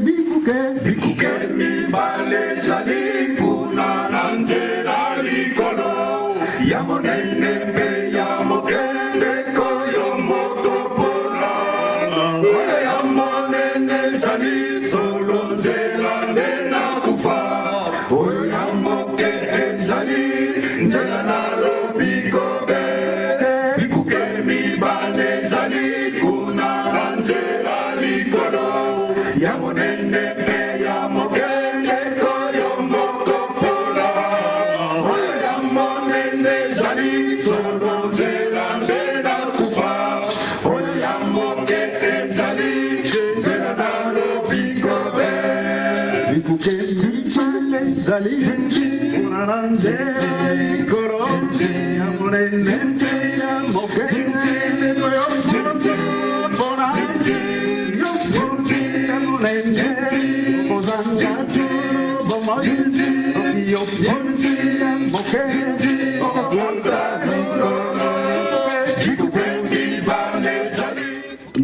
bikuke mibale zali kuna nanjera likolo ya monene pe ya mokende koyo motopona ya monene zali solo nzela ndena kufa oyo ya moke ezali nzela nalobikobe bikuke mibale zali kuna nanjera likolo ya monene pe ya mokende koyo motopona oyo ya monene zali solo nzela ndena kufa oyo ya moke ezali nzela nalobikobe bikuke mibale zali kuna nzela likolo ya monene pe ya mokende koyo motopona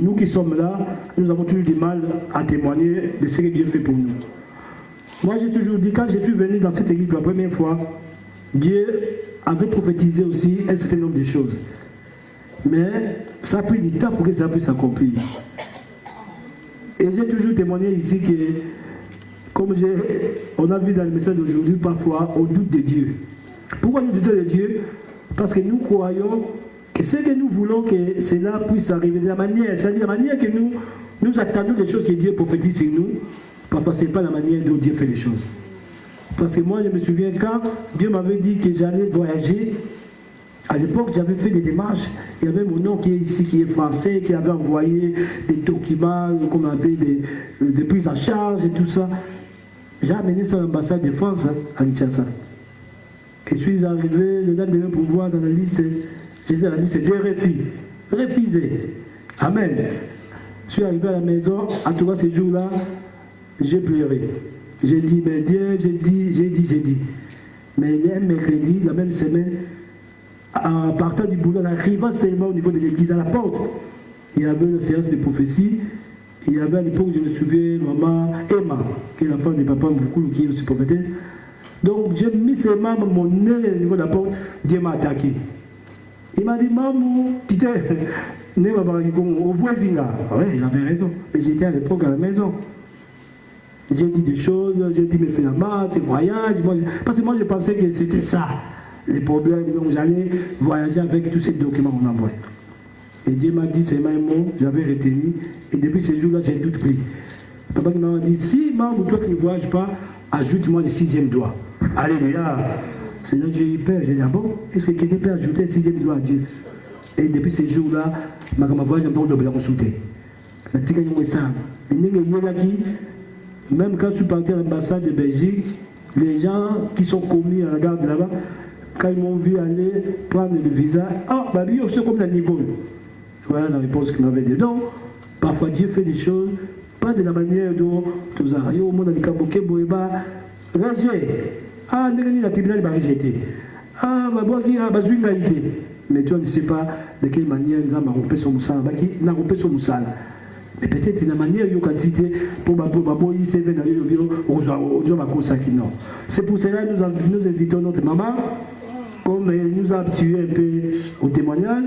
Nous qui sommes là, nous avons toujours du mal à témoigner de ce que Dieu fait pour nous. Moi j'ai toujours dit, quand je suis venu dans cette église pour la première fois, Dieu avait prophétisé aussi un certain nombre de choses. Mais ça a pris du temps pour que ça puisse s'accomplir. Et j'ai toujours témoigné ici que, comme on a vu dans le message d'aujourd'hui, parfois on doute de Dieu. Pourquoi nous doutons de Dieu? Parce que nous croyons que ce que nous voulons que cela puisse arriver de la manière, c'est-à-dire la manière que nous attendons des choses que Dieu prophétise sur nous, parfois ce n'est pas la manière dont Dieu fait les choses. Parce que moi je me souviens quand Dieu m'avait dit que j'allais voyager, à l'époque, j'avais fait des démarches. Il y avait mon oncle qui est ici, qui est français, qui avait envoyé des documents, comme on appelle des prises en charge et tout ça. J'ai amené ça à l'ambassade de France à Kinshasa. Je suis arrivé, le lendemain pour voir dans la liste, j'étais dans la liste des refusés. Amen. Je suis arrivé à la maison, en tout cas ce jour-là, j'ai pleuré. J'ai dit, mais Dieu, j'ai dit. Mais un mercredi, la même semaine, en partant du boulot, en arrivant seulement au niveau de l'église, à la porte, il y avait une séance de prophétie. Il y avait à l'époque, je me souviens, maman Emma, qui est la femme de papa Mboukulu, qui est aussi prophétesse. Donc j'ai mis seulement mon nez au niveau de la porte, Dieu m'a attaqué. Il m'a dit, maman, tu t'es au voisin. Oui, il avait raison. Et j'étais à l'époque à la maison. J'ai dit des choses, j'ai dit, mais finalement, c'est voyage. Parce que moi, je pensais que c'était ça. Les problèmes, donc j'allais voyager avec tous ces documents qu'on envoie. Et Dieu m'a dit, c'est un mot, j'avais retenu, et depuis ce jour-là, j'ai doute pris. Papa qui m'a dit, si maman, toi qui ne voyages pas, ajoute-moi le 6e doigt. Alléluia. C'est là que j'ai eu peur, j'ai dit, ah bon, est-ce que quelqu'un peut ajouter le 6e doigt à Dieu? Et depuis ce jour-là, ma voyage, j'ai encore doublé en sauté. Même quand je suis parti à l'ambassade de Belgique, les gens qui sont commis à la garde là-bas, quand ils m'ont vu aller prendre le visa, ah, bah oui, c'est comme dans le niveau. Voilà la réponse qu'il m'avait dit. Donc, parfois Dieu fait des choses, pas de la manière dont tous les au monde, rejet. Ah, le tribunal va rejeter. Ah, mais toi, ne sais pas de quelle manière nous avons rompé son moussala. Mais peut-être de la manière dont quantité pour c'est pour cela que nous invitons notre maman, comme elle nous a habitués un peu au témoignage.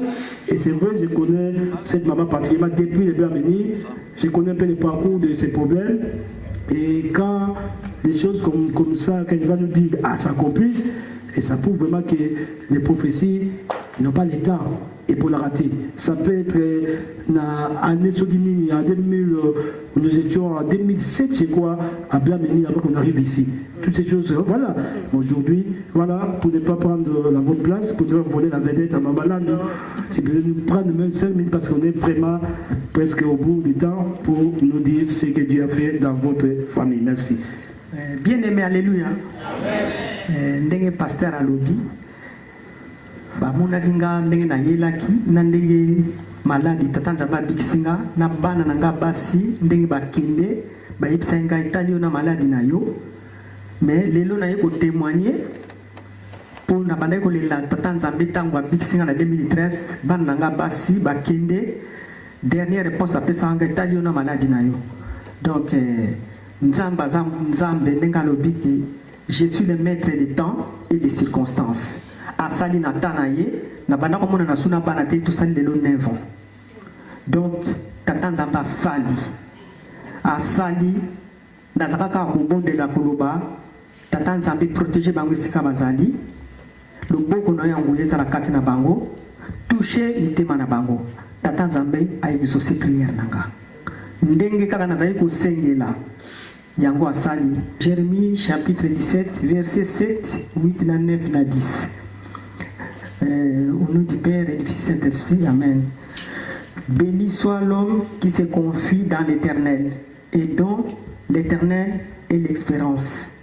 Et c'est vrai, je connais cette maman particulièrement depuis le Béameni. Je connais un peu le parcours de ses problèmes. Et quand des choses comme ça, quand il va nous dire, ah, s'accomplissent, et ça prouve vraiment que les prophéties n'ont pas le temps. Et pour la rater, ça peut être en 2000, nous étions en 2007, je crois, à Blameni, avant qu'on arrive ici. Toutes ces choses, voilà. Aujourd'hui, voilà, pour ne pas prendre la bonne place, pour ne pas voler la vedette à Mamalane, c'est pour nous prendre même 5 minutes parce qu'on est vraiment presque au bout du temps pour nous dire ce que Dieu a fait dans votre famille. Merci. Bien-aimé, alléluia. Ndenge pasteur à lobby. Bamonaki nga ndenge nayelaki na ndenge maladi tata nzambe abikisi nga na bana na nga basi ndenge bakende bayebisa ngai etali yo na maladi na yo. Mais lelo naye kotémoigner mpo na bandaki kolela tata nzambe ntango abikisi nga na 2013 bana na nga basi bakende dernière réponse apesaka nga etali yo na maladi na yo. Donc Nzamba Nzambe ndengalobi que je suis le maître des temps et des circonstances. Asali natanaye na bana ko mona na suna bana te tout sali lelo 9 ans. Donc tata Nzamba asali nazaka ko bonde la koloba tata Nzambe protéger bango sika bazali. Le boko no yango yezala kati na bango toucher litema na bango. Tata Nzambe a exaucé prière nanga. Ndenge kaka nazali ko sengela yango asali. Jérémie chapitre 17 verset 7, 8, 9, 10. Au nom du Père et du Fils Saint-Esprit, amen. Béni soit l'homme qui se confie dans l'Éternel et dont l'Éternel est l'espérance.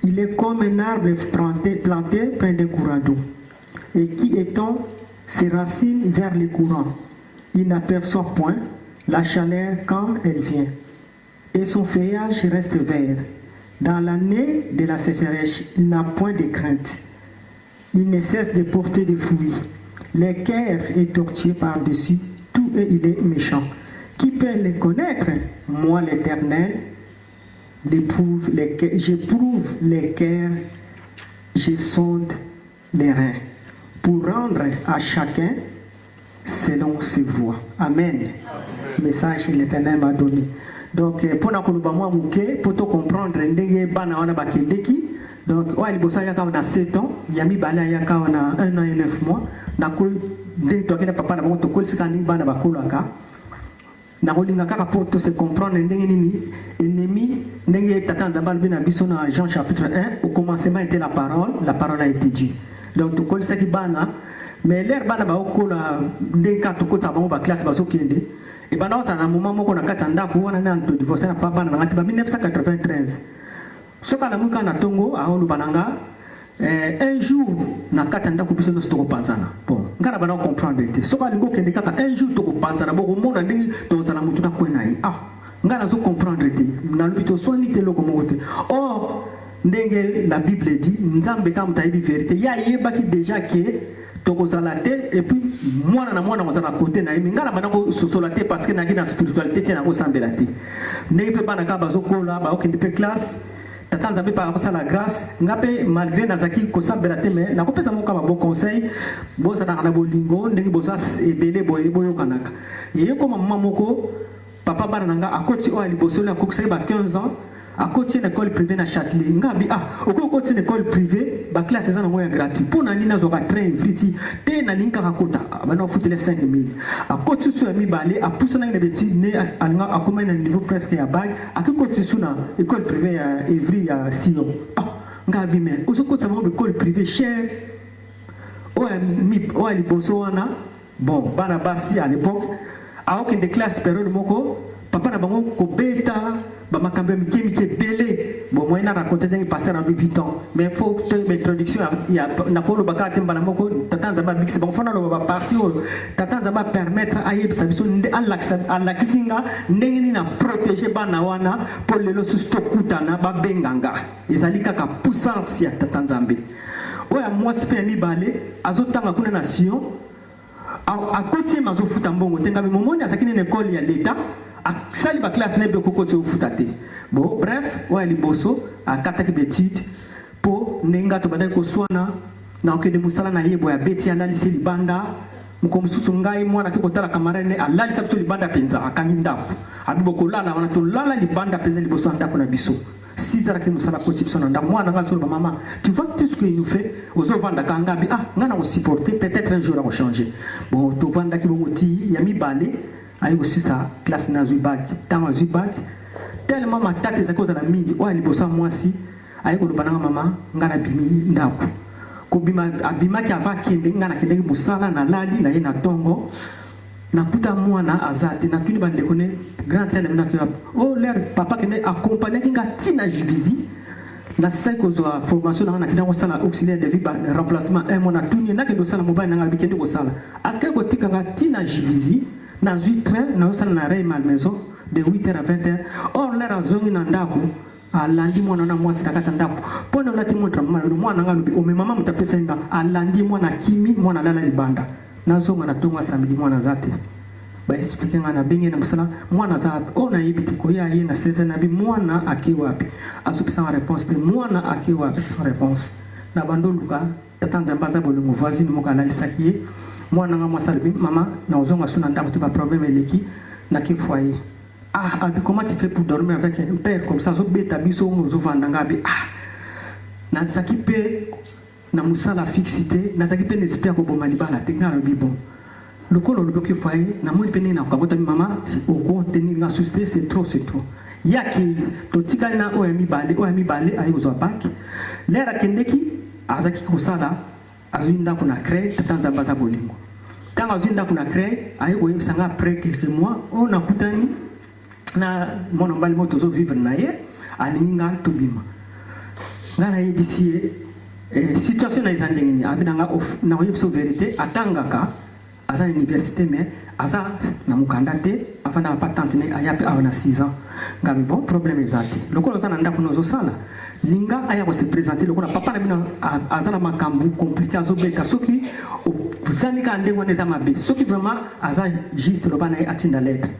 Il est comme un arbre planté près des courants d'eau et qui étend ses racines vers les courants. Il n'aperçoit point la chaleur quand elle vient et son feuillage reste vert. Dans l'année de la sécheresse, il n'a point de crainte. Il ne cesse de porter des fruits. Le cœur est tortueux par-dessus tout et il est méchant. Qui peut le connaître? Moi, l'Éternel, j'éprouve les cœurs, je sonde les reins, pour rendre à chacun selon ses voies. Amen. Message que l'Éternel m'a donné. Donc, pour nous comprendre, donc, il y a 7 ans, il y a 1 an et 9 mois. Pour se comprendre, ennemi, Jean chapitre 1, au commencement était la parole a été dit. Donc, tout ce qui bana, mais l'air bana ba okola ndeka to kota ba classe baso kende et bana ça na moment moko na katanda ko wana na to divorcer na papa na ngati ba 1993 soka na muka na tongo a olu bananga un jour na katanda ko biso no stoko panzana bon ngara bana comprendre te soka lingo kende kaka un jour to ko panzana boko mona ndingi to zana mutu na kwena yi ngara zo comprendre te na lobito soni te loko mote ndenge la Bible dit nzambe ka mutayibi vérité ya yebaki déjà que tokozala te et puis mwana na mozala côté na yemi ngala banako sosola te parce que na kina spiritualité te na ko sambela te ndenge pe bana ka bazokola ba okende pe classe tata nzambe pa ko sala grâce ngape malgré nazaki ko sambela te mais na ko pesa moka ba bon conseil boza na bolingo ndenge boza ebele boyo kanaka yeye ko mama moko papa bana nanga akoti o ali bosolo ko ba 15 ans à côté d'une école privée na Châtelet ngabi au côté d'une école privée ba classe ça na gratuit pour na nina zoka train friti te na linka rakota bana futi les 5000 à côté sur mi balé à pousse na beti ne alanga a comme un niveau presque ya bag à côté sur na école privée à Evry à Sion ngabi mais au côté ça ba école privée cher o ali bosoana bon bana basi à l'époque a aucune de classe période moko papa na bango ko beta ba makambe mike belé bon moi na raconter des pasteur en 8 ans mais faut une introduction il y a na ko lo bakate mbana moko tatanza ba bix bon fona lo ba parti tatanza ba permettre ayeb sabiso nde Allah kisinga ndenge ni na protéger bana wana pour lelo susto kutana ba benganga ezali kaka puissance ya tatanza mbe oya moi sipe mi balé azotanga kuna nation à côté mazo futa mbongo tenga be momoni azakini na école ya l'état sali ba classe nebe kokoti ufutate bon bref wa liboso akataki betide po nenga to badai ko swana na okende musala na yebo ya beti analisi libanda mkomsusu ngai mwana kiko tala kamarene alali sabso libanda penza akangi ndako abibo kolala wana to lala libanda penza liboso ndako na biso 6 heures que musala ko tipso na ndako mwana ngasolo ba mama tu vois tout ce que il nous fait ozo vanda kangabi ngana ko supporter peut-être un jour on va changer bon to vanda ki bongoti ya mibale ayo aussi sa classe na Zubak tant Zubak tellement ma tante ezako na mingi o ali bosa mwasi ayo ko bananga mama ngana bimi ndako ko bima abima ki ava kende ngana kende busala na lali na ye na tongo na kuta mwana azate na tuni bande kone grand tene na ki l'air papa kende accompagner kinga tina jibizi na sai ko zo formation na kina ko sala auxiliaire de vie remplacement un mona tuni na kendo sala mobile na ngabi kende ko sala akeko tika nga tina jibizi na 8 train na osala na rey mal maison de 8h à 20h or l'air azongi na ndako alandi mwana na mwasi nakata ndako pona lati mwana ngalubi o mama mutapesa nga alandi mwana kimi mwana lala libanda na zonga na tonga samedi mwana zate ba expliquer ngana bengi na musala mwana za ona yibiti ko ya yena seze na bi mwana akiwapi asupisa réponse de mwana akiwapi sans réponse na bandoluka tatanza mbaza bolongo voisine mokala lisaki mwana nga mwasala bi mama na ozonga suna ndako te ba problème eleki na ki foyer abi comment tu fais pour dormir avec un père comme ça zo beta biso zo vanda ngabi na sakipe na musala fixité na sakipe n'espère ko boma libala te ngalo bi bon le col le bloqué foyer na moi peine na kabota maman au contenir la susté c'est trop yaki to tikana o mi balé ayo zo bac lera kendeki azaki kusala azinda kuna crée tatanza baza bolingo quand azinda kuna crée ayo ko yebisanga après quelques mois on a kutani na mona mbali moto zo vivre na ye alinga tobima ngana yebisi situation na izandengeni abinanga na yebso vérité atangaka aza université mais aza na mukanda te afana patente ne ayape avana 6 ans ngabi bon problème ezati lokolo za na ndako nozo sala linga aya ko se présenter lokolo papa na bina aza na makambu compliqué azobeka soki zanika ndengo neza mabe soki vraiment aza juste lo bana atinda lettre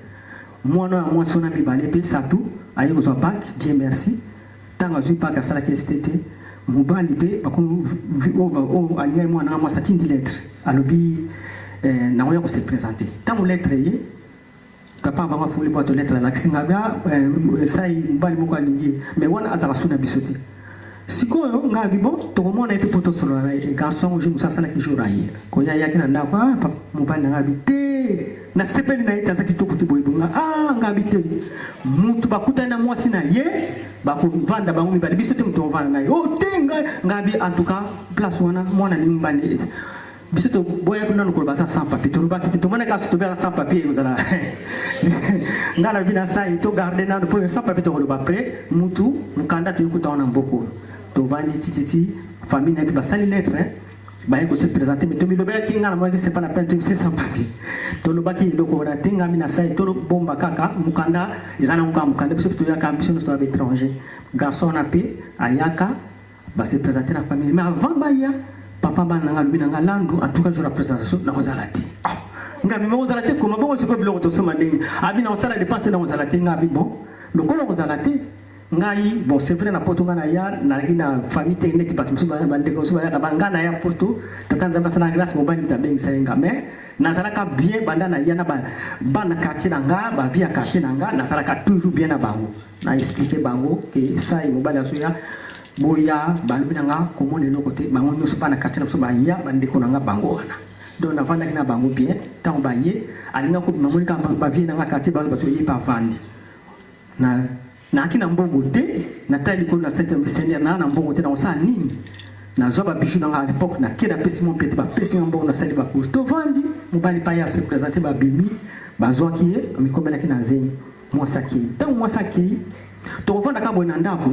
moi sona mi balé pe satu ayi ko zo bac Dieu merci tanga zu pas sala ki STT mobali pe bako o aliya moi na moi satindi lettre alobi na oya ko se présenter tant lettre yi papa ba fuli boîte lettre la kisinga ba sai mbali moko alingi mais wana azaka suna bisote sikoyo ngabi bon to komona epe poto solo na garçon je musa sala ki jour ayi ko ya yakina ndako mobali na ngabi te na sepeli na ita zaki to kuti boyibunga ngabi te mutu bakuta na mwasi na ye bako vanda bango mibali bisote mutu vanda na ye te ngabi en tout cas place wana mwana ni mbane bisoto boya kuna nukolo basa sans papier to ba kiti to mona ka to ba sans papier uzala ngala bina sai to garder na po sans papier to ko ba près mutu mukanda to yukuta ona mboko to vandi titi famille na bi basali lettre ba ko se présenter mais to mi lo ba ki ngala mo que c'est pas la peine to c'est sans papier to lo ba ki loko na tenga mina sai to bomba kaka mukanda izana mukanda bisoto to yaka bisoto to ba étranger garçon na pe ayaka ba se présenter la famille mais avant ba ya papa bana nga lubina nga landu en tout cas je la présentation na kozalati ngabi mo kozalati comme bon c'est pas biloko to soma ndenge abi na osala dépense na kozalati ngabi bon le kolo kozalati ngai bon c'est vrai na poto nga na ya na famille technique ba kimso ba ndeko so ba banga na ya poto tatanza ba sana grâce mo bani ta bengi sayenga mais nazalaka bien banda na ya na ba bana quartier na nga ba via quartier na nga nazalaka toujours bien na bango na expliquer bango que ça mo bana so ya boya balubina nga komone no côté bango nyoso bana katina so ba ya bandeko na nga bango wana donc na vanda kina bango bien tant ba ye alinga ko mamoni ka ba vie na nga katia ba to ye pa vandi na kina mbongo te na tali ko na 7e missionnaire na mbongo te na osa nini na zoba bijou na à l'époque na keda pesi mon pete ba pesi mbongo na sali ba ko to vandi mobali pa ya se présenter ba bimi ba zoaki ye mi kombela kina zeni moi saki tant moi saki to vanda ka bona ndako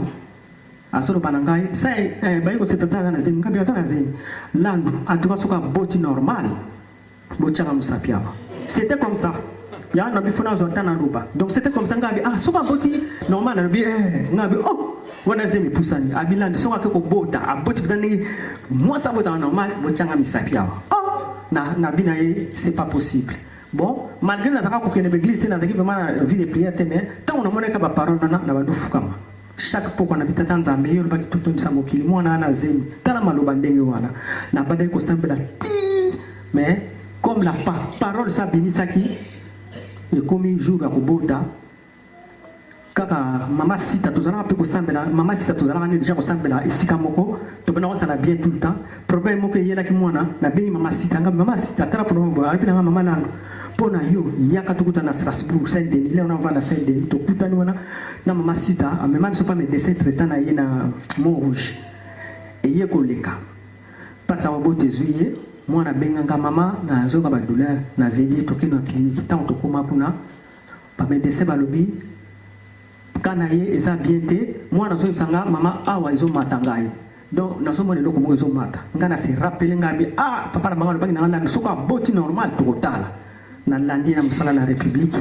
asoro banangai sai baiko se présenter na zeni ngabi azana zeni landu en tout cas soka boti normal bochanga musapiaba c'était comme ça ya na bifuna zonta na luba donc c'était comme ça ngabi soka boti normal na bi ngabi wana zemi pusani abilandi soka ko bota aboti bitani moi ça bota normal bochanga misapiaba na binaye c'est pas possible bon malgré na zaka ko kene l'église na zaki vraiment vie de prière mais tant on a moneka ba parole na bandu fukama chaque fois qu'on habite dans Nzambe yo baki toto nsambo kili mwana ana zemi tala maloba ndenge wana na bada ko sambela ti mais comme la parole ça bimisaki et comme jour ya kobota kaka mama sita tozala pe ko sambela mama sita tozala ne déjà ko sambela esika moko to bana ça la bien tout le temps problème moko yela ki mwana na bengi mama sita ngam mama sita tala problème bo alipina mama nando pona yo yaka tukuta na Strasbourg Saint-Denis là on va na Saint-Denis to kutani wana na mama sita même so pas médecin traitant na ye na Montrouge et ye koleka passa au bote zuye moi na benganga mama na zoka ba douleur na zeli to kino clinique tant to koma kuna ba médecin balobi kana ye eza bien te moi na zo sanga mama awa izo matangai donc na so mo le loko mo izo mata ngana se rappeler ngabi papa na bango baki na ngana soka boti normal to kotala na landi na musala na république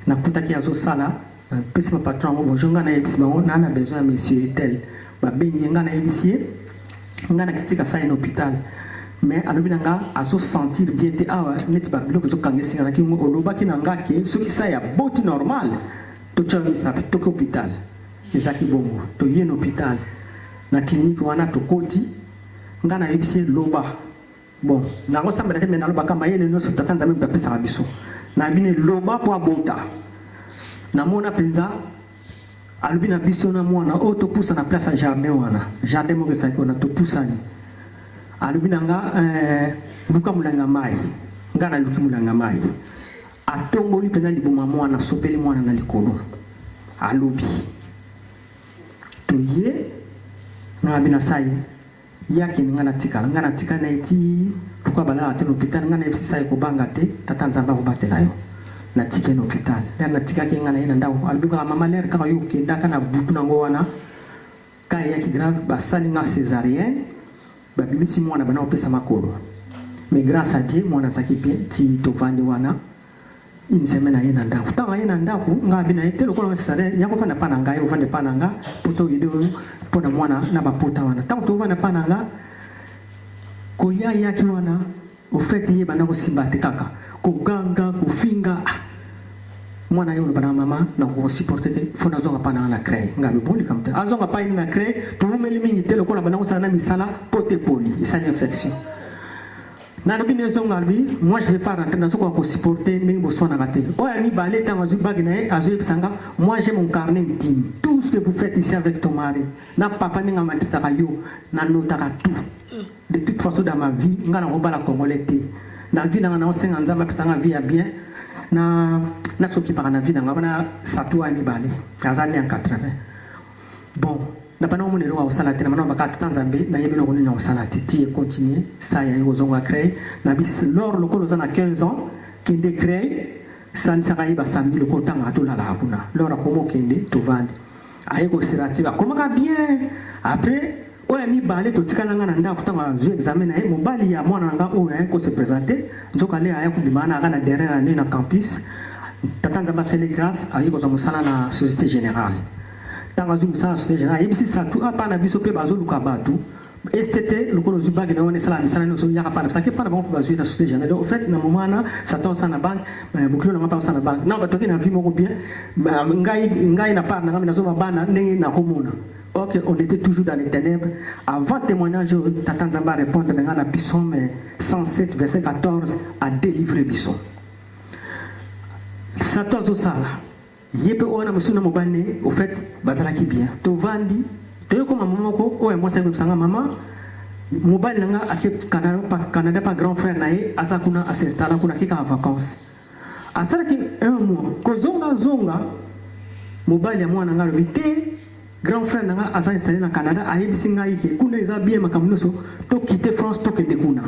na kutaki azo sala pesi patron mo bonjonga na yebisi bango na besoin ya monsieur tel ba bengi ngana yebisi ngana kitika sa en hôpital mais alobi nanga azo sentir bien te awa neti ba biloko zo kange singa ki oloba ki nanga ke soki sa ya boti normal to chami sa to ko hôpital ezaki bongo to yé na hôpital na clinique wana to koti ngana yebisi loba bon nango samba te mena loba kama yele no so tatanza me tapesa biso na bine loba po abota na mona penza alobi na biso na mwana o to pousa na place jardin wana jardin mo kesaki wana to pousa ni alobi nanga luka mulanga mai ngana luki mulanga mai atongoli penza liboma mwana sopeli mwana na likolo alobi to ye na bina sai yake ngana tika na iti luka bala te l'hôpital ngana yebisi sai ko banga te tatanza ba ko batela yo na tika na hôpital na tika ke ngana ina ndawo alobi ka mama ler ka yo ke ndaka na butu nango wana kai yaki grave basali nga césarienne babimisi mwana bana opesa makolo mais grâce à Dieu mwana sakipie ti to vandi wana une semaine à yena ndako tanga yena ndako nga bina ete lokolo césarienne yako fanda pananga yo fanda pananga poto yido pona mwana na bapota wana tango to vanda pananga ko ya yaki wana au fait ye bana ko simbate kaka ko ganga ko finga mwana yo bana mama na ko supporter te fona zonga pananga na crée nga be boli kamte azonga pa na crée to meli mingi te lokolo bana ko sana misala pote poli et ça infection na bine zonga lui moi je vais pas rentrer dans ce qu'on supporter ni bo sona raté o ami balé tango zu bagina azo yebsanga moi j'ai mon carnet intime tout ce que vous faites ici avec ton mari na papa ninga matita yo na notaka tout de toute façon dans ma vie ngana ko bala congolais te na vie na na senga nzamba pesanga vie ya bien na soki par na vie na ngabana satou ami balé azali en 80 bon na bana mo nero wa salate na bana bakata tanzambe na yebino ko nina salate ti e continuer ça ya yo zonga créer na bis lors lokolo zana 15 ans kende créer san sakai ba samedi lokolo tanga to la hakuna lors akomo kende to vandi ayeko sirati ba komaka bien après oya mi balé to tikana ngana nda kutanga zo examen na mo bali ya mwana nga oya ko se présenter nzoka le aya ku dimana ngana derrière année na campus tatanza ba sele grâce ayeko zo musala na société générale tangazu musala société générale yebisi sa tu apa na biso pe bazo luka batu STT lokolo zubagi na wone sala misala no so yaka pana parce que pana bon bazo na société générale au fait na momana sa to sana bank bukilo na mata sana bank na batoki na vie moko bien ngai na part na ngami na zo bana ndenge na komona. Ok, on était toujours dans les ténèbres. Avant témoignage, Tata Nzamba répondre dans la Psaume 107, verset 14, à délivrer Bisson. Satozo Sala. Yepe ona musuna mobane, au fait, bazala ki bien. To vandi, to yoko maman ko, oh moi c'est comme ça maman. Mobile nanga ake Canada pas grand frère nae, azakuna a s'installer kuna kika en vacances. Asala ki un mois, ko zonga mobile ya mwana nanga robité. Grand frère nanga asa installé na Canada a yebisinga yike kuna eza bien makamunoso to quitter France to kende kuna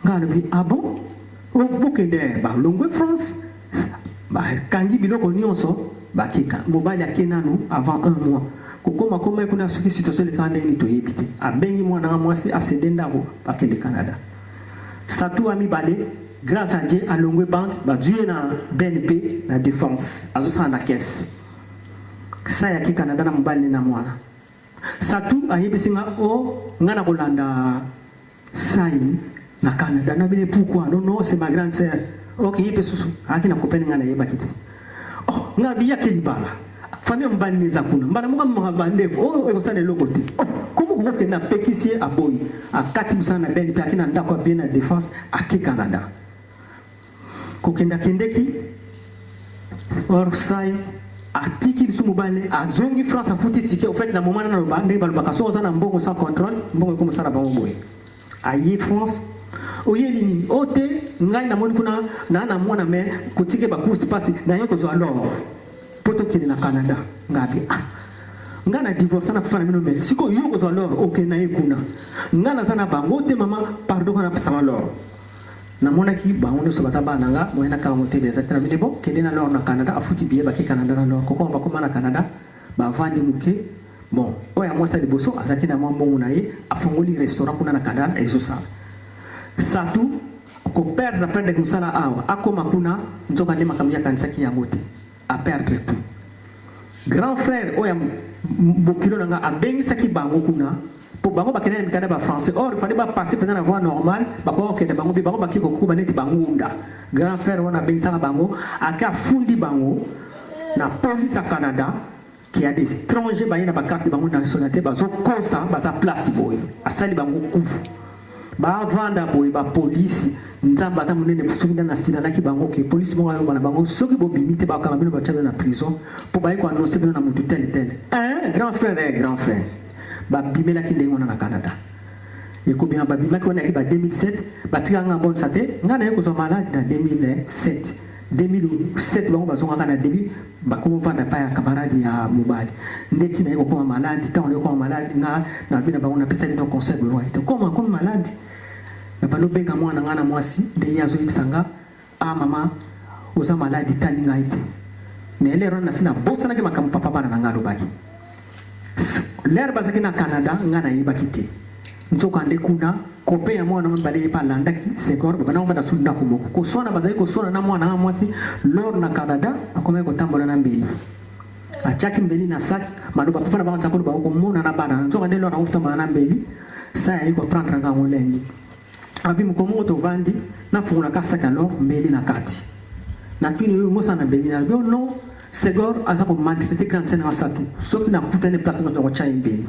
ngalobi ah bon o bokende ba longwe France ba kangi biloko nyonso ba kika mobile akenanu avant un mois kokoma koma kuna soki situation le kande ni to yebite abengi mwana nga mwasi asedenda ko ba kende Canada satu ami balé grâce à Dieu à longwe banque ba dué na BNP na défense azo sa na caisse ça ya ki Canada na mobali na mwana satu ayebisinga o ngana kolanda sai na Canada na bine pourquoi non c'est ma grande sœur ok yepe susu akina kopeni ngana yeba kite oh ngabi ya kelibala famille mbali ni zakuna mbana muka mbande o ko sana lokote comme ko ke na pétissier a boy a kati musana ben pe akina ndako bien na défense aki Canada ko kenda kendeki or sai article sous mobile a zongi France a foutu ticket au fait na moment na roba ndé balba kaso za na mbongo sans contrôle mbongo comme ça na bango boy ayi France oyelini ote ngai na moni kuna na mwana me kotike ba course passe na yoko zo alors poto kili na Canada ngabi ngana divorce na fana mino me siko yoko zo alors OK na yekuna ngana sana bango te mama pardon na pesa alors na mona ki ba on so basaba nanga moyena ka monter des actes na bon kende na lor na Canada afuti biye ba ki Canada na lor koko ba koma na Canada ba vandi muke bon oya mosa de boso azaki na mambo na ye afongoli restaurant kuna na Canada ezo sa satu ko perdre prendre musala awa akoma kuna nzoka ndema kamia kanisa ki yangote a perdre tout grand frère oya bokilo nanga abengi saki bango kuna pour bango bakene mikanda ba français. Or il fallait pas passer pendant la voie normale, bako okende bango bi bango baki ko kuba neti bangunda. Grand frère wana bengisanga bango aka fundi bango na police à Canada qui a des étrangers ba yena ba carte bango na nationalité ba zo kosa ba za place boy. Asali bango ku. Ba vanda boy ba police nzamba ta munene soki na sina na ki bango ke police mo ayo bana bango soki bo bimite ba kama bino ba tchala na prison pour ba ko annoncer na mutu tel grand frère ba bimela ki ndengo na Canada et ko bien ba bimela ki on ba 2007 ba tika nga bon sate nga na ko so malade na 2007 bango ba zonga na début ba ko vanda pa ya camarade ya mobile ndeti na ko koma malade tant on ko malade nga na bina bango na pesa ni conseil de loi comment comme malade na bano benga mwana ngana mwasi de yazo ibsanga mama oza maladi tali ngaite mais lero na sina bosa na ke makamu papa bana na ngalo baki lero bazaki na Canada ngana yibakite nzoka ande kuna kope ya mwana mbale pa landaki sekor bana ngana sunda kumoko ko sona bazaki ko sona na mwana mwasi lor na Canada akome ko tambola na mbeli achaki mbeli na sak madoba papa na ba tsakolo ba ko mona na bana nzoka ande lor na ufta na mbeli sa yiko prendre ngango lengi abi mukomo to vandi na fungula kasaka lo mbeli na kati na tuni yo ngosa na mbeli na bio no segor azako maltraiter quand c'est na satu soki na kutane place no to cha mbeli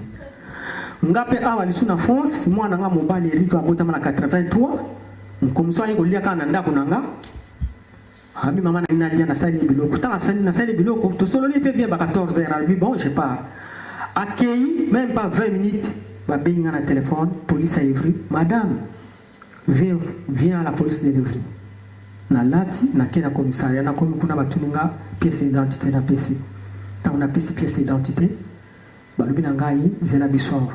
ngape awa lisu na France mwana nga mobali Eric abota na 83 nkomso ayi ko lia kana ndako nanga abi mama na ina lia na sali biloko tanga sali na sali biloko to solo li pe bien ba 14h abi bon je sais pas accueilli même pas 20 minutes ba benga na téléphone police à Ivry madame viens à la police de Ivry na lati na kena commissariat na komi kuna batuninga pièce d'identité na PC tant na pièce d'identité balobi na ngai zela bisor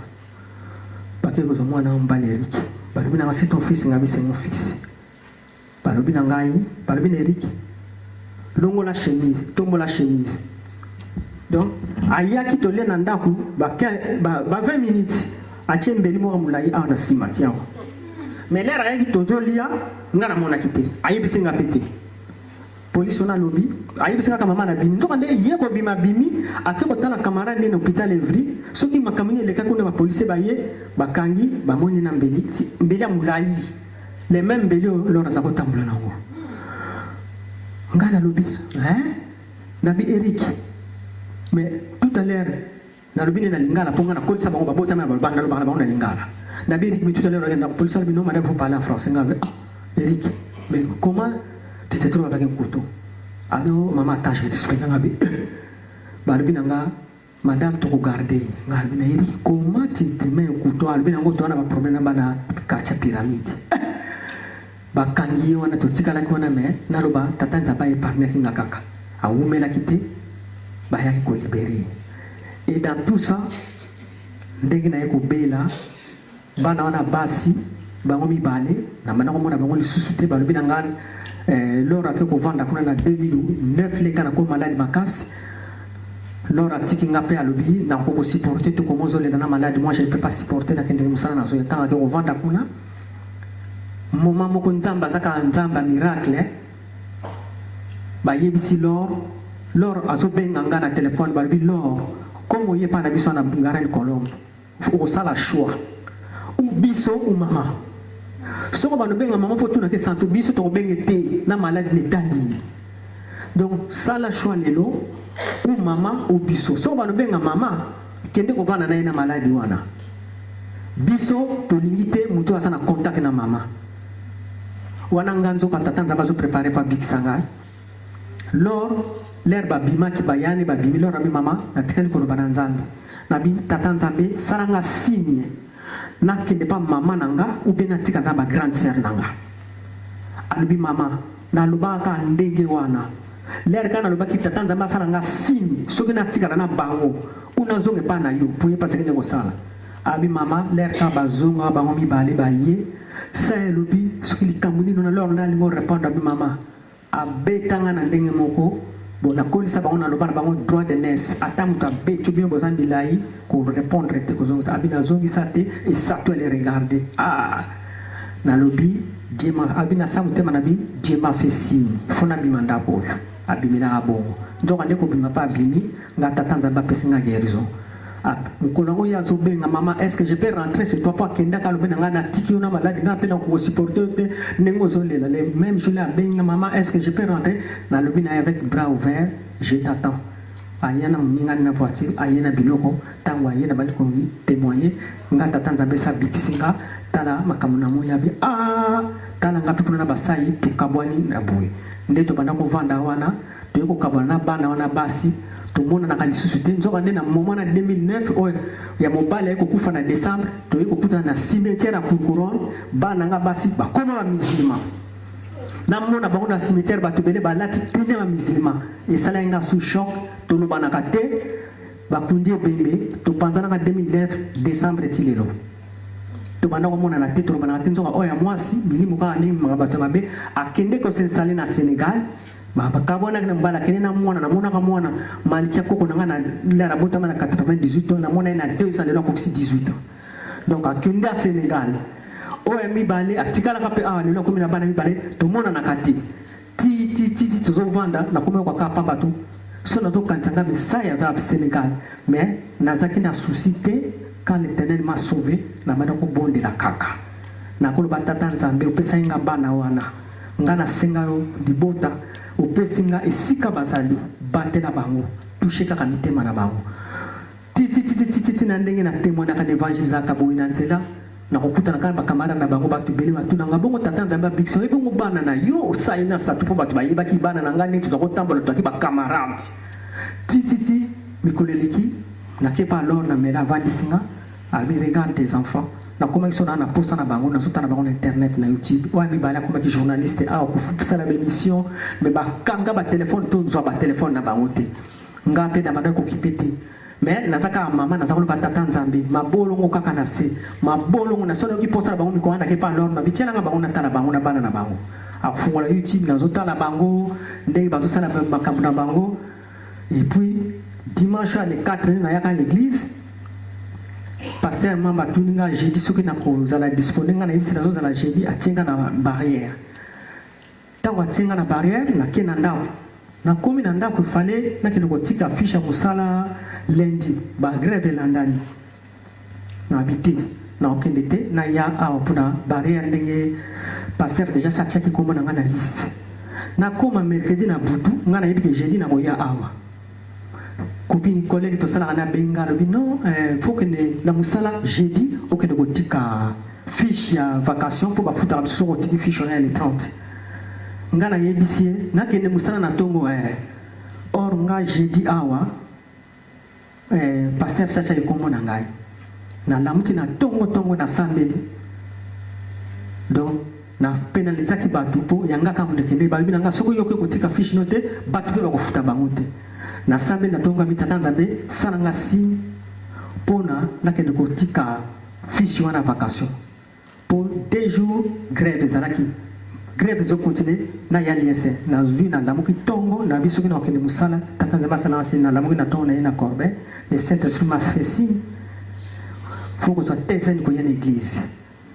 parce que zo mwana mbali Eric balobi na c'est ton fils ngabi c'est mon fils balobi na ngai balobi na Eric longo la chemise tombo la chemise donc ayaki to le na ndaku ba 20 minutes atie mbeli mo mulai ana simatiao mais l'air ayaki tozolia ngana mona kité ayibisinga pété police on a lobby ayibisinga kama mama na bimi nzoka nde yeko bima bimi akeko tala camarade na hôpital Evry soki makamini le kakuna ba police ba ye bakangi ba moni na mbeli mbeli mulai les mêmes mbeli lora za kotambula nango ngana lobby nabi Eric mais tout à l'heure na lobby na lingala ponga na kolisa bango babota na banda lo bana na lingala nabi Eric mais tout à l'heure la police a dit non madame vous parlez en français ngabe Eric mais comment tu te trouves avec un couteau alors maman attends je vais t'expliquer ngabe balobi nanga madame to regarder ngabe na Eric comment tu te mets un couteau albi nango to na ba problème bana quartier pyramide bakangi wana to tikala ki wana me naloba tatanza ba épargner kinga kaka awumela kité ba yaki ko libérer et dans tout ça ndenge na yeko bela bana wana basi bango mibale na bana komona bango lisusu te balobi na ngana lora ke ko vanda kuna na 2009 le kana ko malade makasi lora tiki ngape alobi na ko supporter to komozo le na malade moi je ne peux pas supporter na kende musana na so yatanga ke ko vanda kuna moma moko nzamba zaka nzamba miracle ba yebisi lor azobenga ngana téléphone balobi lor comme yepa na biso na ngara Colombe faut sala choix biso ou maman soko ba no benga maman pour tout na ke santo biso to benga te na malade ne tani donc ça la choix lelo ou maman ou biso soko ba no benga maman kende ko vana na malade wana biso to limité muto asana contact na maman wana nganzo katatanza bazo préparer pa big sanga lor l'herbe bima ki bayani ba bimi lor ami maman atikani ko bana nzambe na bi tatanzambe saranga signe na kende pa maman nanga ou bien atika na ba grande sœur nanga albi maman na lubaka ndenge wana l'air kana lubaki tatanzambe saranga signe soki na tika na bango una zonge pa na yo pour passer que ngo sala abi maman l'air ka bazonga bango mi bale ba ye sa elobi soki likamuni na lor na lingo répondre abi maman abetanga na ndenge moko bon na kolisa bango na lobana bango droit de naissance atamuta betu bien bozambi lai ko répondre te ko zonga abina zongi sate et ça toi les regarder na lobi diema abina samute manabi diema fait signe fona bimanda ko abimina abongo ndoka ndeko bima pa bimi ngata tanza ba pesinga guérison Nkolongo ya zobenga maman, est-ce que je peux rentrer chez toi pour kenda ka lobena ngana tiki ona malade ngana pe donc supporter nengo zolela le même je la benga maman, est-ce que je peux rentrer na lobena avec bras ouverts, je t'attends. Ayana mninga na voiture, ayana biloko tango ayana bandi ko témoigner ngata tanza besa bikisinga tala makamuna moya bi tala ngatu kuna basai tukabwani na boy ndeto banda ko vanda wana to ko kabwana bana wana basi tout le monde a une société. Nous avons un moment en 2009, il y a mon balai qui a en décembre, tu as un cimetière à Kourouron, Bananga Bassi, comme un musulman. Dans le monde, il y a un cimetière qui a un musulman. Et ça, il y a un sous-choc, tu as un banakate, Bakundi Bembe, tu penses en 2009, décembre, tu es là. Tu as un tête, tu as un tête, tu as un mois, si, à Kende qui s'est installé au Sénégal. Kabona na mbala kenena mwana na mwana kama mwana malikia koko na ngana la rabota mana 98 ans na mwana ina 200 de la koksi 18 ans donc akende à Sénégal mi balé atikala kape le lo komina bana mi balé to mona na kati ti tozo vanda na komeka kwa pamba tu so na to kantanga mesaya za Sénégal mais nazaki na suscité quand l'Éternel m'a sauvé na bana ko bonde la kaka na ko batata nzambe opesa inga bana wana ngana sengaro libota opesinga esika bazali batela bango toucher kaka mitema na bango titi na ndenge na témoigner ka évangile ka boina nzela na kokuta na kana bakamara na bango batu bele batu na ngabongo tata nzamba bikso ebongo bana na yo saina satu po batu bayeba ki bana na ngani tuza kotambola tuaki bakamarade titi mikoleleki na kepa alors na mera vandisinga abi regarde tes enfants na comment ils sont dans la poste na bango na sota na bango internet na YouTube wa mi bala comme journaliste ko fupisa la émission mais ba kanga ba téléphone to zo ba téléphone na bango te ngape da bana ko kipete mais nazaka mama nazaka lo batata nzambe mabolongo kaka na se mabolongo na solo ki poste na bango mi ko anda ke pa alors na bitela nga bango na tala bango na bana na bango afungola YouTube na zota la bango ndenge bazo sala makambo na bango et puis dimanche à les 4 na yaka l'église pasteur mamba tuninga jeudi soki na kozala disponible na yebisi nazo zala jeudi atinga na barrière tango atinga na barrière na kena ndako na komi na ndako fale na kene kotika fiche musala lundi ba grève landani na habité na okende te na ya awa puna barrière ndenge pasteur déjà sa tchaki kombo na ngana liste na koma mercredi na butu ngana yebi jeudi na koya awa copine collègue to sala na benga lobi non faut que na musala jeudi ok de kotika fiche ya vacation pour ba futa so kotika fiche na le 30 ngana yebisie na kende musala na tongo or nga jeudi awa pasteur sacha ikomo na ngai na lamuki na tongo na sambeli donc na pénalisaki batu po yanga ka mundekende ba bina nga soko yoke kotika fiche note batu pe ba kofuta bango te na sambe na tonga mitata nzambe salanga si pona na kende kotika fiche wana vacation pour 2 jours grève ezalaki grève zo continuer na ya liese na zui na lamuki tongo na biso kina okende musala tata nzambe salanga si na lamuki na tongo na ina corbeille le Saint-Esprit m'a fait signe faut que soit tezen ko ya l'église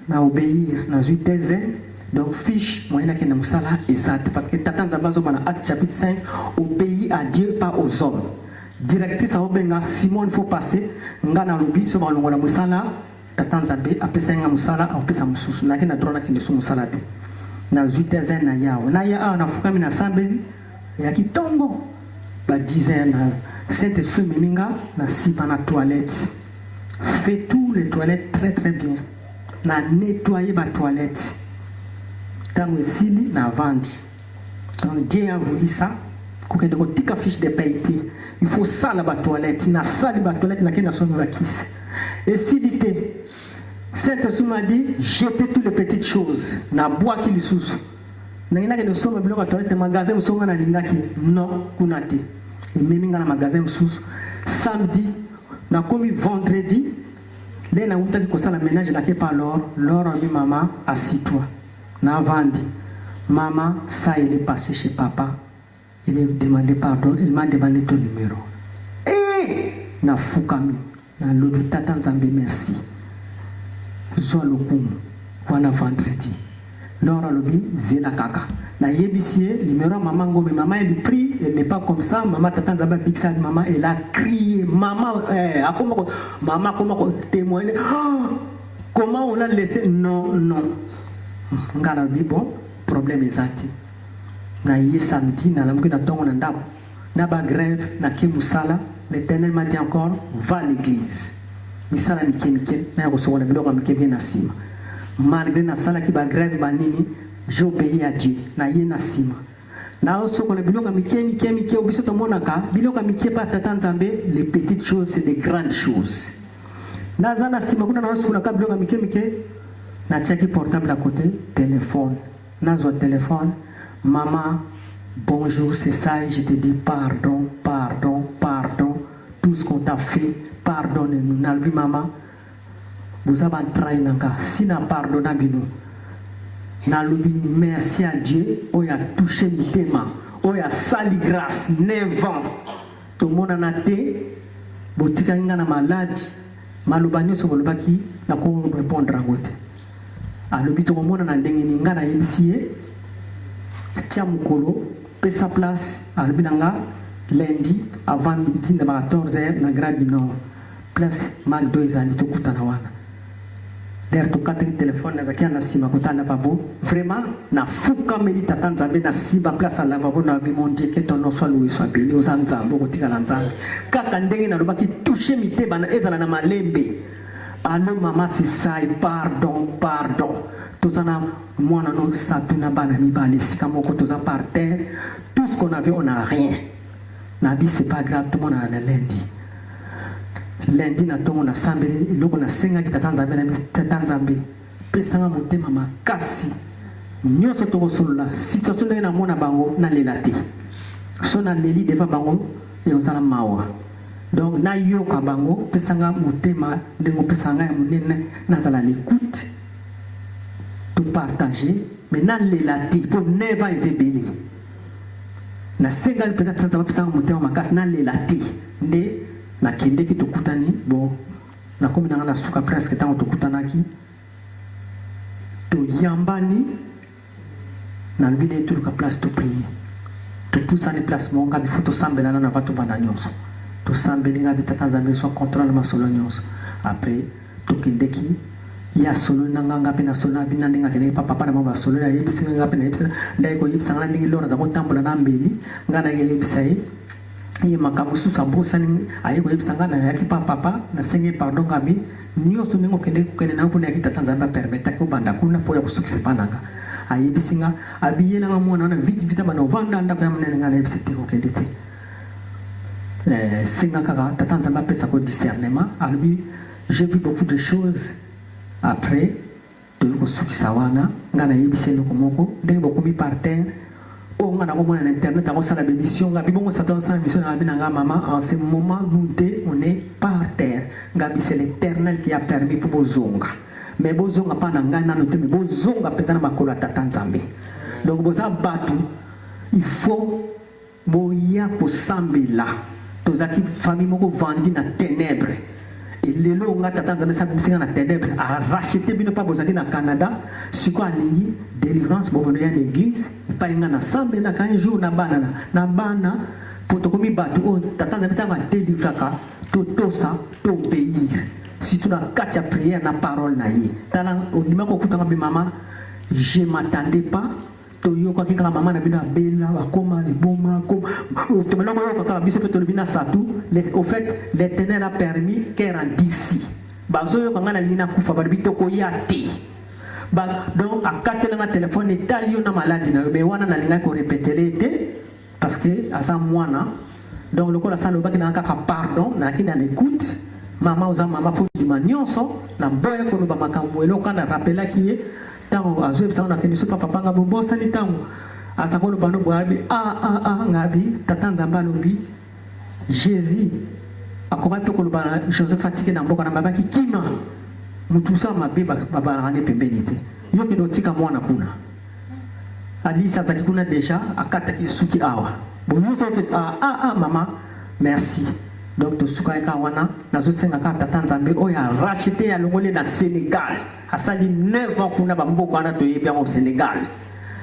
na obéir na zui tezen donc fiche moyen que nous sala exact parce que tata nzamba zo bana Acte chapitre 5 obéit à Dieu pas aux hommes directrice a obenga Simone faut passer ngana lobi so ba longola musala tata nzambe apesa nga musala apesa mususu na kina drona kinde so musala te na 8 na yao na ya na fukami na sambeli ya kitongo ba 10 na Saint-Esprit miminga na sipa na toilette fait tous les toilettes très bien na nettoyer ba toilette tango esili na vandi donc Dieu a voulu ça kokende kotika fiche de paye te il faut ça la toilette na sali ba toilette na kenda sono la kisi esili te Saint-Esprit m'a dit jetez toutes les petites choses na bois qui lisusu na ina kende sono biloko toilette magasin msonga na lingaki non kuna te et même na magasin msusu samedi na komi vendredi les na utaki kosala ménage na kepa alors mi maman assis-toi na vandi maman ça il est passé chez papa il est demandé pardon il m'a demandé ton numéro na fukami na lobi tata nzambe merci zo lokumu wana vendredi Laura lobi zela kaka. Na yebisie numéro maman ngombe maman elle prie, elle n'est pas comme ça, maman tata zaba bixa maman elle a crié maman maman comment témoigner comment on l'a laissé non ngana bi bon problème ezati. Na yé samedi na lamuki na tongo na ndako na ba grève na kemusala l'Éternel m'a dit encore va à l'église. Misala mikemike na kosokola biloko mikebe na sima. Malgré na sala ki ba grève ba nini j'obéis à Dieu na ye na sima na osoko na biloka mike obiso to monaka biloka mike pa tata nzambe les petites choses c'est des grandes choses na zana sima kuna na osoko na ka biloka mike na tiaki portable à côté téléphone na zo téléphone maman bonjour c'est ça je te dis pardon tout ce qu'on t'a fait pardonne-nous nalbi maman vous avez trahi nanga si na pardonna bino na lobi merci à Dieu oya touché mitema oya sali grâce 9 ans to mona na te botika nga na maladi maloba nyoso bolobaki na ko répondre ngote alobi to mona na ndenge ni nga na yebisiye tia mukolo pesa place alobi nanga lundi avant midi na 14h na Grand du Nord place Mac 2 ani to kutana wana d'ailleurs tout cas téléphone na na sima kota na babo vraiment na fuka meli tata nzambe na siba place à la babo na bi mon Dieu que ton nom soit loué soit béni aux nzambe kotika na nzambe kaka ndenge na lobaki toucher miteba na ezala na malembe allo maman c'est ça et pardon tozana mwana no satuna bana mibale sika moko toza par terre tout ce qu'on avait on a rien nabi c'est pas grave tout le monde a lundi na tongo na sambeli loko na senga ki tata nzambe pesanga motema makasi nyonso toko solola situation ndenge na mona bango na lelate so na leli devant bango et ozala mawa donc na yoka bango pesanga motema ndenge pesanga ya monene nazala l'écoute tout partager mais na lelate pour never ezebeli na senga peut-être ça va pesanga motema makasi na lelate nde na kende ki tokutani bon na komi na suka presque tant tokutanaki to yambani na lbide tout ka place to prier to poussa ni place monga bi photo sambela na vato bana nyonso to sambeli nga bitata nzambe so contrôle ma solo nyonso après to kende ki ya solo nanga pe na solo bina ndinga kene papa na mama solo ya yebisa nga pe na yebisa ndai ko yebisa nga ndingi lora za ko tambola na mbeli nga na yebisa ye makabusu sabosa ni ayiko yebisanga na yaki papa na senge pardon gabi nyoso ningo kende na ko na kita tanzamba permeta ko banda kuna po ya kusukise pananga ayebisinga abiyela nga mwana na vite bana vanda ndako ya mnene nga na yebisite ko kende te singa kaka tatanzamba pesa ko discernement albi j'ai vu beaucoup de choses après to ko sukisa wana nga na yebiselo ko moko ndenge bokomi par terre. On a un internet, on a la bénédiction, on a une mission maman. En ce moment, nous deux, on est par terre. Gabi, c'est l'Éternel qui a permis pour Bozonga. Mais Bozonga pas n'angana noté, mais Bozonga peut-être ma kola tatanzambe. Donc Boza batu, il faut boya ko sambela. Tozaki famille moko vendi na ténèbres. Et les lots on a tatanzambe sa na ténèbres a racheté bino pas Bozaki na Canada. Si quoi lingi délivrance bobono ya l'église. Pas na sambe na kan jour na bana potokomi batu o tata na bitava délivraka to tosa to obéir si tu na katia prière na parole na yi tala o nimako kutanga bi maman je m'attendais pas to yoka ki kala maman na bina bela akoma liboma ko to melongo yoka kala biso to bina satu au fait l'Éternel a permis qu'elle rendisse bazo yoka ngana lina kufa barbito ko yati. Donc à 4 téléphone italien na maladie na be wana na linga ko répéter parce que à ça mwana donc le ko la salo baki na kaka pardon na kina écoute maman oza maman faut dimanionso na boya ko no ba makambo eloka na rappela ki tango azo bisa na kini super papa nga bobo sani tango asa ko no bano boabi ngabi tatanza mbalobi Jésus akoba to ko no bana Joseph fatike na mboka na babaki kima mutusa mabeba babarane pembeni te yoki do tika mwana kuna ali sasa kuna deja akata kisuki awa bonyoso ke maman merci Donc tosuka eka wana nazosenga ka tata nzambe oyo a racheté ya longoli na Sénégal asali 9 ans kuna bamboko wana toyebi au Sénégal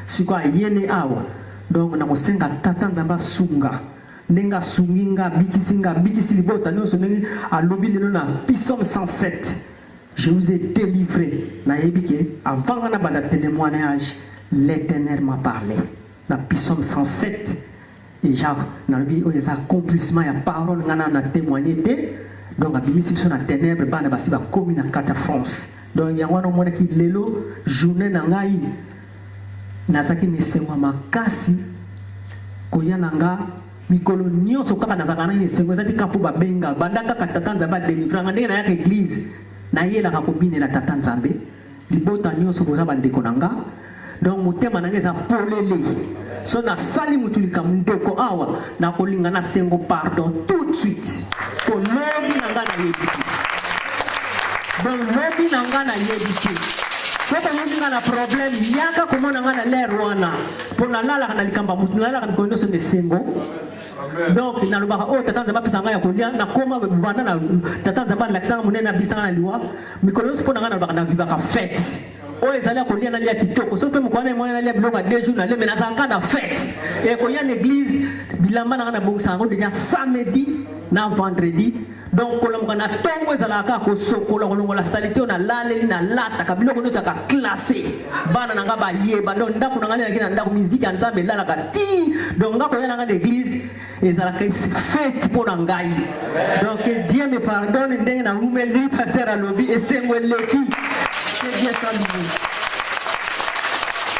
siko yene awa. Donc na kosenga tata nzamba sunga ndenga sunginga bikisi libota nyonso ndenge alobi lelo na Psaume 107. Je vous ai délivré na yebike avant na banda témoignage l'Éternel m'a parlé na Psaume 107. Et j'ai un accomplissement, il y a parole qui a témoigné. Donc, il y a des ténèbres qui ont commis dans la France. Donc, il y a un moment qui est là, journée nangai, nazaki nesengo makasi, koya nanga, mikolo nyonso kaka nazaka na nesengo zati kapo ba benga, bandaka katata nzamba délivrer, ngande na yaka église, na yela kakobine la tata nzambe, libota nyonso boza bandeko nanga. Donc, motema nanga eza polele. So na sali mutulika mndeko awa na kolinga na sengo pardon tout de suite. Ko lobi nanga na yebiki. Donc lobi nanga na yebiki. So ko lobi na problème yaka komona nga na l'air wana. Po na lala kana likamba mutu na lala kana kondo so ne sengo. Donc na lobaka o tata nzamba pesa nga ya kolia na koma banda na tata nzamba lakisanga munene na bisanga na liwa. Mikolo so po nanga na lobaka na vivaka fête. Oh, ils allaient à Kolia, ils allaient à Kitoko. Sauf que moi, ils allaient à 2 jours, mais dans un cas de fête. Et quand il y a une église, Bilamba n'a pas déjà samedi, na vendredi. Donc, quand on a tombé à la carte, on a la salité, on a l'allée, on a l'ata, kabilo on a classé. Bana n'a pas yé, bana n'a pas n'a pas musique, on a mais là la cati. Donc, quand on a l'église, ils allaient fête pour n'angai. Donc, Dieu me pardonne, n'engue na rumel ni passer à lobby et c'est moi l'équipe.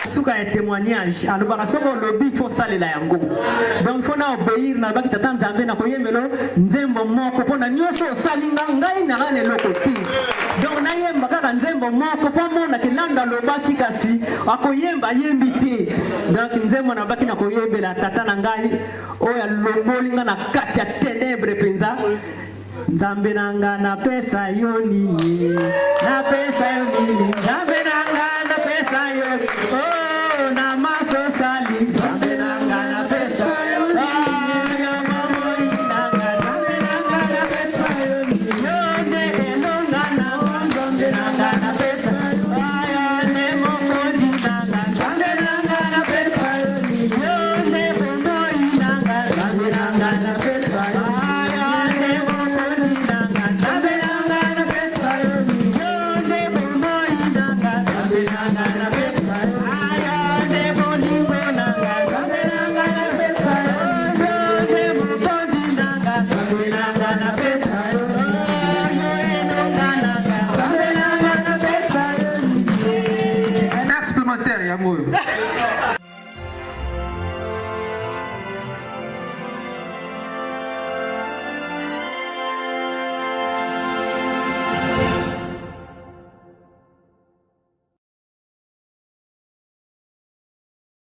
Souka un témoignage alors parce que lobby faut saler la yango donc il faut na obéir na baki tata nzambe na koyemelo nzembo moko pona nyonso salinga ngai na ngane lokoti donc na yemba kaka nzembo moko po mona kilanda lobaki kasi akoyemba yembite donc nzembo na baki na koyembela tata na ngai oya lobolinga na kati ya ténèbres penza. Nzambe nanga na pesa yo nini na pesa yo nini Nzambe nanga na pesa yo oh na maso sali Nzambe nanga na pesa yo nini ya mamo nanga Nzambe nanga na pesa yo nini yo ne elonga na Nzambe nanga na pesa yo ya ne mokoji nanga Nzambe nanga na pesa yo nini yo ne bomboi nanga Nzambe nanga na pesa yo